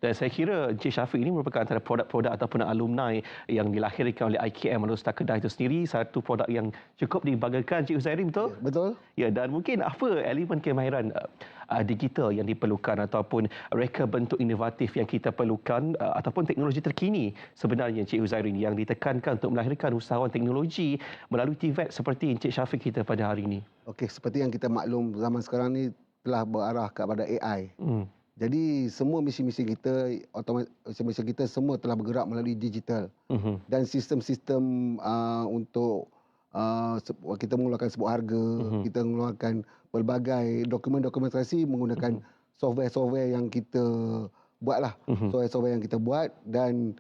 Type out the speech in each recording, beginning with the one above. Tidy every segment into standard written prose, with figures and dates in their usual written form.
Dan saya kira Encik Shafiq ini merupakan antara produk-produk ataupun alumni yang dilahirkan oleh IKM Alor Star Kedah itu sendiri, satu produk yang cukup dibanggakan, Encik Huzairi, betul? Ya, betul. Ya, dan mungkin apa elemen kemahiran digital yang diperlukan ataupun reka bentuk inovatif yang kita perlukan ataupun teknologi terkini sebenarnya Encik Huzairi yang ditekankan untuk melahirkan usahawan teknologi melalui TVET seperti Encik Shafiq kita pada hari ini? Okey, seperti yang kita maklum zaman sekarang ni telah berarah kepada AI. Jadi semua mesin-mesin kita semua telah bergerak melalui digital. Dan sistem-sistem untuk kita mengeluarkan sebuah harga, kita mengeluarkan pelbagai dokumentasi menggunakan software-software yang kita buatlah. Software-software yang kita buat dan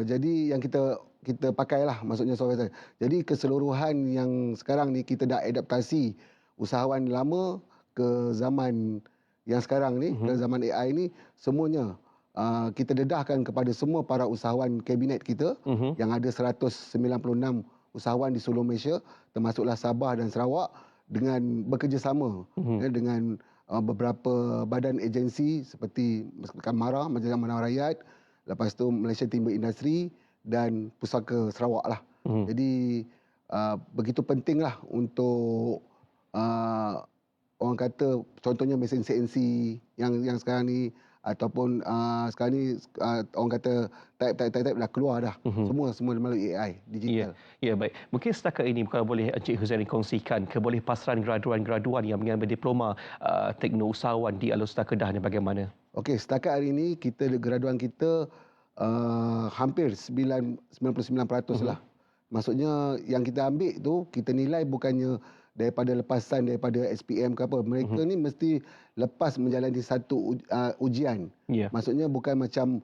jadi yang kita pakailah, maksudnya software. Jadi keseluruhan yang sekarang ni kita dah adaptasi usahawan lama ke zaman yang sekarang ni, dan zaman AI ni, semuanya kita dedahkan kepada semua para usahawan kabinet kita yang ada 196 usahawan di seluruh Malaysia, termasuklah Sabah dan Sarawak, dengan bekerjasama dengan beberapa badan agensi seperti Kamara, Majlis Amanah Rakyat, lepas tu Malaysia Timber Industri dan Pusaka Sarawak lah. Jadi begitu pentinglah untuk orang kata contohnya mesin CNC yang sekarang ni, ataupun sekarang ni orang kata type dah keluar dah. Semua melalui AI digital. Ya, baik. Mungkin setakat ini kalau boleh Encik Huzairi kongsikan kebolehpasaran graduan-graduan yang mengambil diploma tekno usahawan di Alor Star Kedah ni bagaimana? Okey, setakat hari ini graduan kita hampir 99% lah. Maksudnya yang kita ambil tu kita nilai bukannya daripada lepasan daripada SPM ke apa. Mereka ni mesti lepas menjalani satu ujian. Maksudnya bukan macam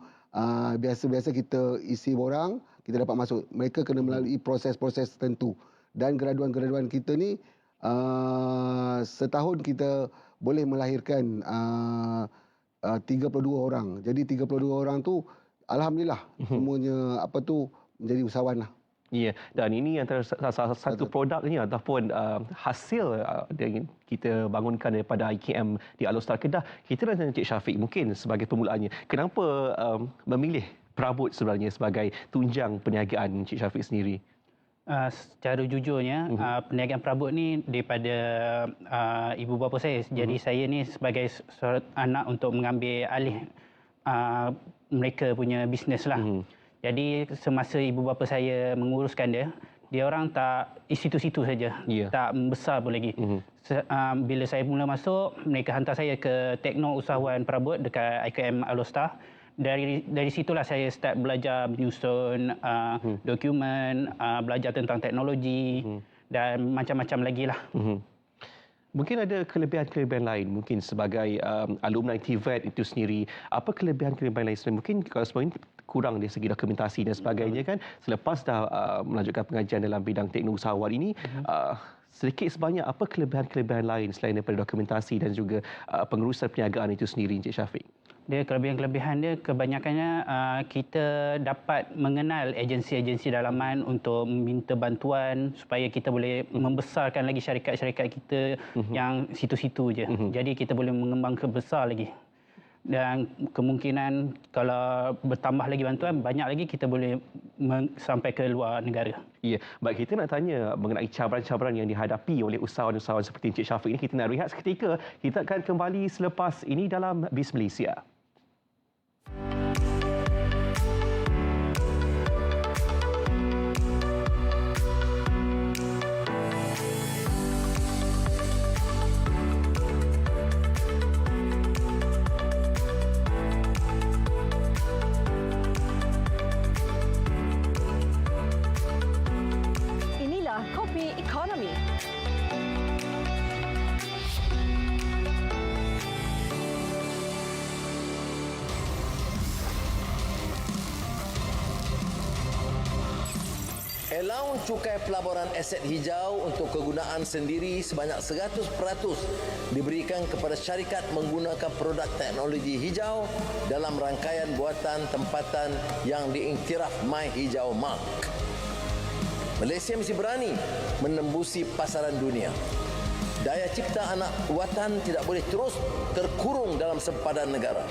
biasa-biasa kita isi borang, kita dapat masuk. Mereka kena melalui proses-proses tertentu. Dan graduan-graduan kita ni setahun kita boleh melahirkan 32 orang. Jadi 32 orang tu alhamdulillah semuanya menjadi usahawan lah. Ya, dan ini antara salah satu produknya ataupun hasil yang kita bangunkan daripada IKM di Alor Star Kedah. Kita nak tanya Encik Shafiq mungkin sebagai permulaannya, kenapa memilih perabot sebenarnya sebagai tunjang perniagaan Encik Shafiq sendiri? Secara jujurnya, perniagaan perabot ni daripada ibu bapa saya. Jadi saya ni sebagai seorang anak untuk mengambil alih mereka punya bisnes lah. Jadi semasa ibu bapa saya menguruskan dia orang tak situ-situ saja, tak membesar pun lagi. Bila saya mula masuk, mereka hantar saya ke tekno usahawan perabot dekat IKM Alor Star. Dari situlah saya start belajar menyusun dokumen, belajar tentang teknologi dan macam-macam lagi lah. Mungkin ada kelebihan-kelebihan lain mungkin sebagai alumni TVET itu sendiri. Apa kelebihan-kelebihan lain sebenarnya? Mungkin kalau sebenarnya kurang dari segi dokumentasi dan sebagainya kan. Selepas dah melanjutkan pengajian dalam bidang tekno usahawan ini, sedikit sebanyak apa kelebihan-kelebihan lain selain daripada dokumentasi dan juga pengurusan perniagaan itu sendiri, Encik Shafiq? Dia kelebihan-kelebihan dia kebanyakannya kita dapat mengenal agensi-agensi dalaman untuk meminta bantuan supaya kita boleh membesarkan lagi syarikat-syarikat kita yang situ-situ je. Jadi kita boleh mengembang ke besar lagi. Dan kemungkinan kalau bertambah lagi bantuan, banyak lagi kita boleh sampai ke luar negara. Ya, baik, kita nak tanya mengenai cabaran-cabaran yang dihadapi oleh usahawan-usahawan seperti Encik Shafiq ini. Kita nak rehat seketika. Kita akan kembali selepas ini dalam Bis Malaysia. Kopi Ekonomi. Allowance cukai pelaburan aset hijau untuk kegunaan sendiri sebanyak 100% diberikan kepada syarikat menggunakan produk teknologi hijau dalam rangkaian buatan tempatan yang diiktiraf My Hijau Mark. Malaysia mesti berani menembusi pasaran dunia. Daya cipta anak watan tidak boleh terus terkurung dalam sempadan negara.